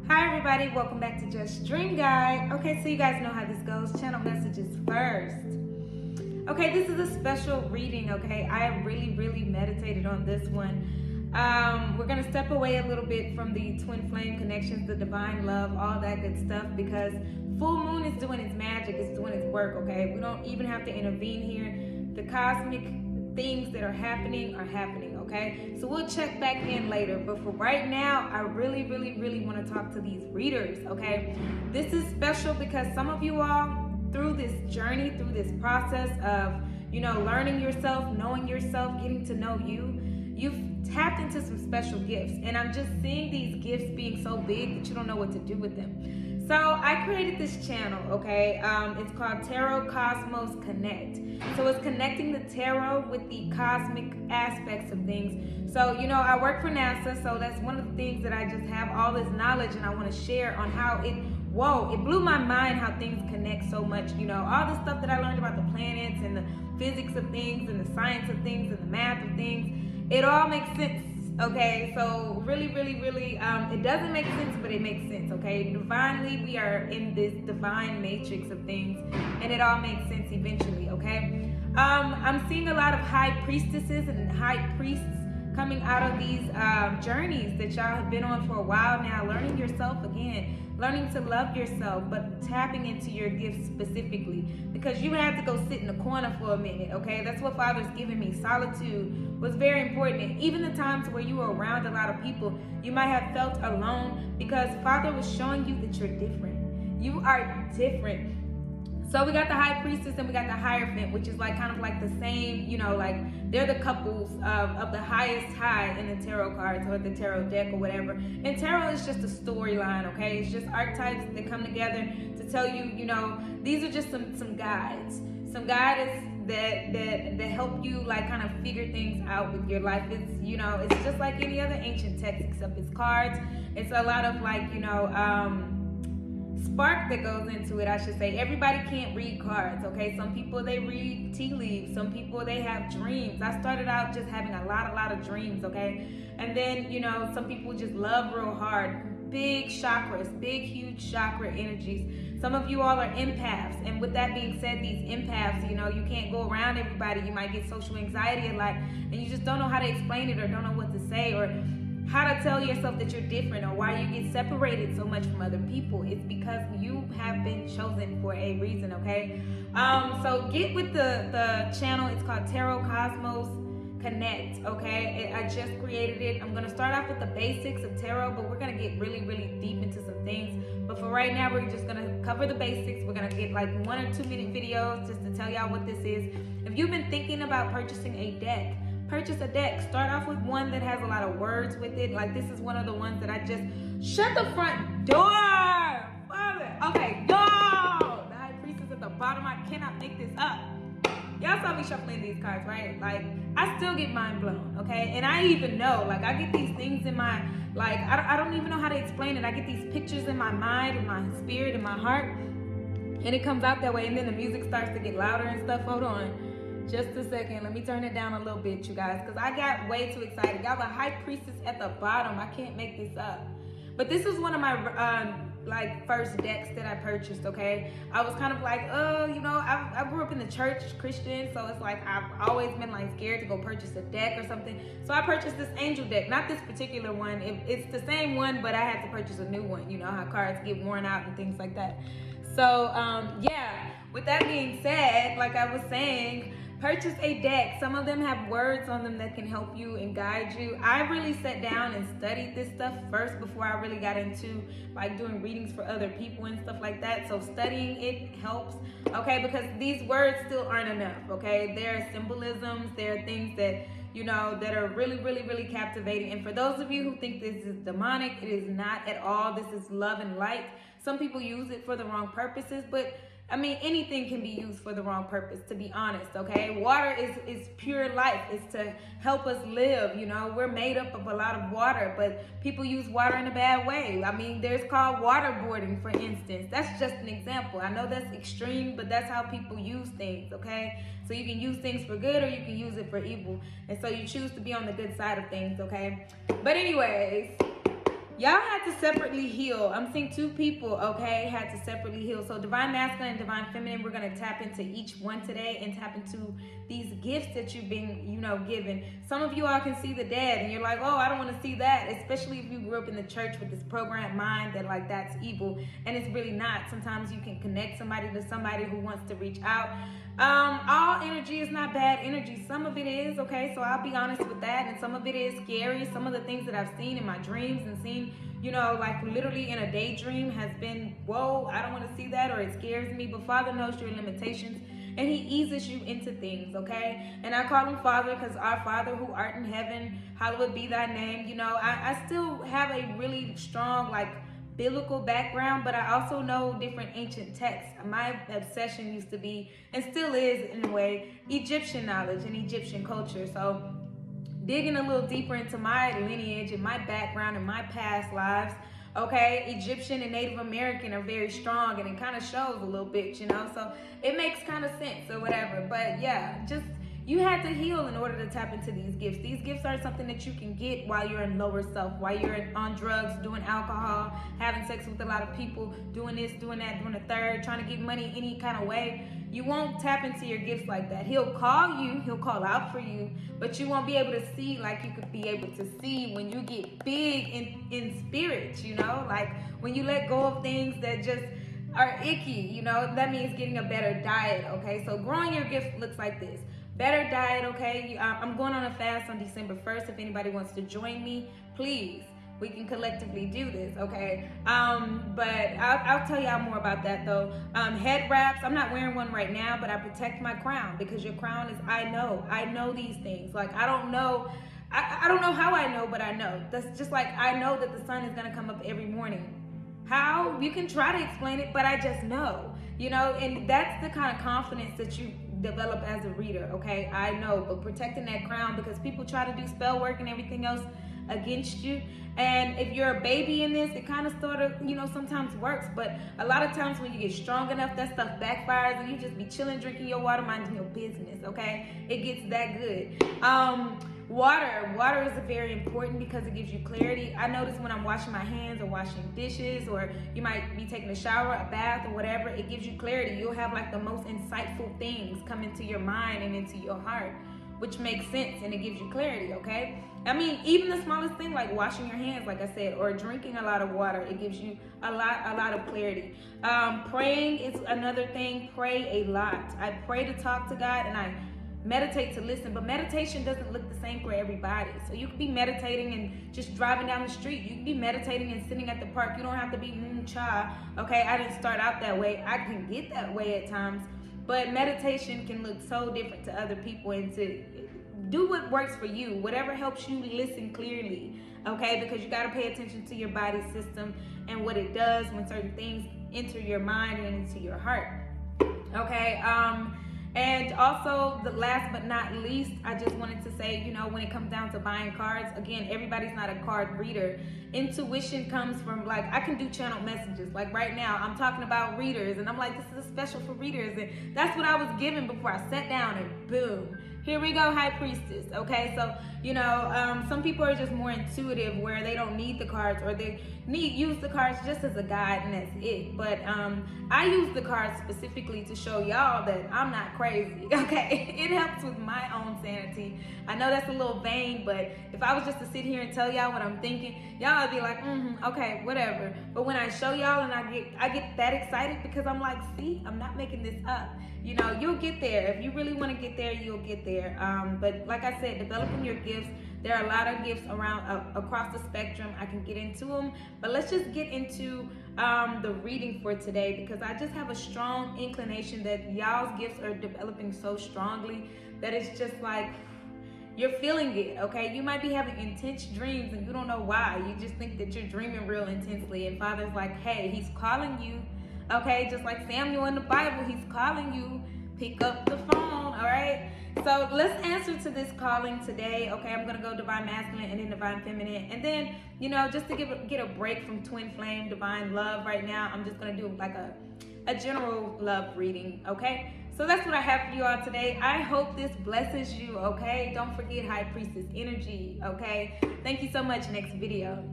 Hi everybody, welcome back to Just Dream Guide. Okay, so you guys know how this goes. Channel messages first. Okay, this is a special reading, okay? I have really meditated on this one. We're going to step away a little bit from the twin flame connections, the divine love, all that good stuff, because full moon is doing its magic, it's doing its work, okay? We don't even have to intervene here. The cosmic things that are happening, okay? So we'll check back in later, but for right now, I really want to talk to these readers, okay? This is special because some of you all, through this journey, through this process of, learning yourself, knowing yourself, getting to know you, you've tapped into some special gifts, and I'm just seeing these gifts being so big that you don't know what to do with them. So I created this channel, okay? It's called Tarot Cosmos Connect. So it's connecting the tarot with the cosmic aspects of things. So, I work for NASA, so that's one of the things that I just have all this knowledge, and I want to share on how it blew my mind how things connect so much. All the stuff that I learned about the planets and the physics of things and the science of things and the math of things, it all makes sense. Okay, so really, it doesn't make sense, but it makes sense, okay? Divinely, we are in this divine matrix of things, and it all makes sense eventually, okay? I'm seeing a lot of high priestesses and high priests coming out of these journeys that y'all have been on for a while now, learning yourself again, learning to love yourself, but tapping into your gifts specifically, because you had to go sit in the corner for a minute, okay? That's what Father's given me. Solitude was very important. And even the times where you were around a lot of people, you might have felt alone because Father was showing you that you're different. You are different. So we got the High Priestess and we got the Hierophant, which is kind of like the same, they're the couples of the highest high in the tarot cards or the tarot deck or whatever. And tarot is just a storyline, okay? It's just archetypes that come together to tell you, these are just some guides. Some guides that help you kind of figure things out with your life. It's, it's just like any other ancient text, except it's cards. It's a lot of spark that goes into it, I should say. Everybody can't read cards, okay? Some people, they read tea leaves. Some people, they have dreams. I started out just having a lot of dreams, okay? And then, some people just love real hard. Big chakras, big, huge chakra energies. Some of you all are empaths. And with that being said, these empaths, you can't go around everybody. You might get social anxiety a lot, and you just don't know how to explain it or don't know what to say or how to tell yourself that you're different or why you get separated so much from other people. It's because you have been chosen for a reason, okay? So get with the channel. It's called Tarot Cosmos Connect, okay? I just created it. I'm gonna start off with the basics of tarot, but we're gonna get really deep into some things. But for right now, we're just gonna cover the basics. We're gonna get 1 or 2 minute videos just to tell y'all what this is. If you've been thinking about purchasing a deck, purchase a deck. Start off with one that has a lot of words with it. This is one of the ones that I just shut the front door. Father. Okay, yo, the High Priestess at the bottom. I cannot make this up. Y'all saw me shuffling these cards, right? I still get mind blown, okay? And I even know, I get these things in my, I don't even know how to explain it. I get these pictures in my mind, in my spirit, in my heart, and it comes out that way, and then the music starts to get louder and stuff. Hold on. Just a second. Let me turn it down a little bit, you guys, because I got way too excited. Y'all, the High Priestess at the bottom. I can't make this up. But this is one of my first decks that I purchased, okay? I was kind of I grew up in the church, Christian, so it's I've always been scared to go purchase a deck or something. So I purchased this angel deck, not this particular one. It's the same one, but I had to purchase a new one. You know how cards get worn out and things like that. So yeah, with that being said, like I was saying, purchase a deck. Some of them have words on them that can help you and guide you. I really sat down and studied this stuff first before I really got into doing readings for other people and stuff like that. So studying it helps, okay? Because these words still aren't enough, okay? There are symbolisms, there are things that, that are really captivating. And for those of you who think this is demonic, it is not at all. This is love and light. Some people use it for the wrong purposes, but anything can be used for the wrong purpose, to be honest, okay? Water is pure life. It's to help us live, We're made up of a lot of water, but people use water in a bad way. There's called waterboarding, for instance. That's just an example. I know that's extreme, but that's how people use things, okay? So you can use things for good or you can use it for evil. And so you choose to be on the good side of things, okay? But anyways, y'all had to separately heal. I'm seeing two people, okay, had to separately heal. So divine masculine and divine feminine, we're going to tap into each one today and tap into these gifts that you've been, given. Some of you all can see the dead and you're like, oh, I don't want to see that, especially if you grew up in the church with this programmed mind that like that's evil, and it's really not. Sometimes you can connect somebody to somebody who wants to reach out. All energy is not bad energy. Some of it is, okay, so I'll be honest with that, and some of it is scary. Some of the things that I've seen in my dreams and seen, like literally in a daydream has been, whoa, I don't want to see that, or it scares me. But Father knows your limitations, and he eases you into things, okay? And I call him Father because our Father who art in heaven, hallowed be thy name. I still have a really strong, biblical background, but I also know different ancient texts. My obsession used to be, and still is in a way, Egyptian knowledge and Egyptian culture. So digging a little deeper into my lineage and my background and my past lives, okay, Egyptian and Native American are very strong, and it kind of shows a little bit, so it makes kind of sense or whatever. But yeah, just you had to heal in order to tap into these gifts. These gifts aren't something that you can get while you're in lower self, while you're on drugs, doing alcohol, having sex with a lot of people, doing this, doing that, doing the third, trying to get money any kind of way. You won't tap into your gifts like that. He'll call you, he'll call out for you, but you won't be able to see like you could be able to see when you get big in spirit, like when you let go of things that just are icky, that means getting a better diet, okay? So growing your gift looks like this. Better diet, okay? I'm going on a fast on December 1st. If anybody wants to join me, please, we can collectively do this, okay? But I'll tell y'all more about that though. Head wraps, I'm not wearing one right now, but I protect my crown because your crown is, I know these things. Like, I don't know how I know, but I know. That's just like, I know that the sun is gonna come up every morning. How? You can try to explain it, but I just know, and that's the kind of confidence that you develop as a reader, okay? I know, but protecting that crown, because people try to do spell work and everything else against you, and if you're a baby in this, it kind of sort of, sometimes works, but a lot of times when you get strong enough, that stuff backfires and you just be chilling, drinking your water, minding your business, okay? It gets that good. Water is very important because it gives you clarity. I notice when I'm washing my hands or washing dishes, or you might be taking a shower, a bath, or whatever, it gives you clarity. You'll have the most insightful things come into your mind and into your heart, which makes sense, and it gives you clarity, okay? I mean, even the smallest thing like washing your hands, like I said, or drinking a lot of water, it gives you a lot of clarity. Praying is another thing. Pray a lot. I pray to talk to God, and I meditate to listen, but meditation doesn't look the same for everybody. So you could be meditating and just driving down the street. You can be meditating and sitting at the park. You don't have to be cha. Okay, I didn't start out that way. I can get that way at times, but meditation can look so different to other people, and to do what works for you, whatever helps you listen clearly, okay? Because you got to pay attention to your body system and what it does when certain things enter your mind and into your heart, okay? And also, the last but not least, I just wanted to say, when it comes down to buying cards, again, everybody's not a card reader. Intuition comes from, I can do channel messages. Like right now, I'm talking about readers, and I'm like, this is special for readers. And that's what I was given before I sat down, and boom. Here we go, High Priestess, okay? So, some people are just more intuitive, where they don't need the cards, or they use the cards just as a guide, and that's it. But I use the cards specifically to show y'all that I'm not crazy, okay? It helps with my own sanity. I know that's a little vain, but if I was just to sit here and tell y'all what I'm thinking, y'all would be like, okay, whatever. But when I show y'all, and I get that excited, because I'm like, see, I'm not making this up. You'll get there. If you really want to get there, you'll get there. But like I said, developing your gifts, there are a lot of gifts around across the spectrum. I can get into them, but let's just get into the reading for today, because I just have a strong inclination that y'all's gifts are developing so strongly that it's just like you're feeling it, okay? You might be having intense dreams and you don't know why. You just think that you're dreaming real intensely, and Father's like, hey, he's calling you, okay? Just like Samuel in the Bible, he's calling you. Pick up the phone, all right? So let's answer to this calling today, okay? I'm gonna go divine masculine and then divine feminine, and then just to get a break from twin flame divine love right now, I'm just gonna do like a general love reading, okay? So that's what I have for you all today. I hope this blesses you, okay? Don't forget High Priestess energy, okay? Thank you so much. Next video.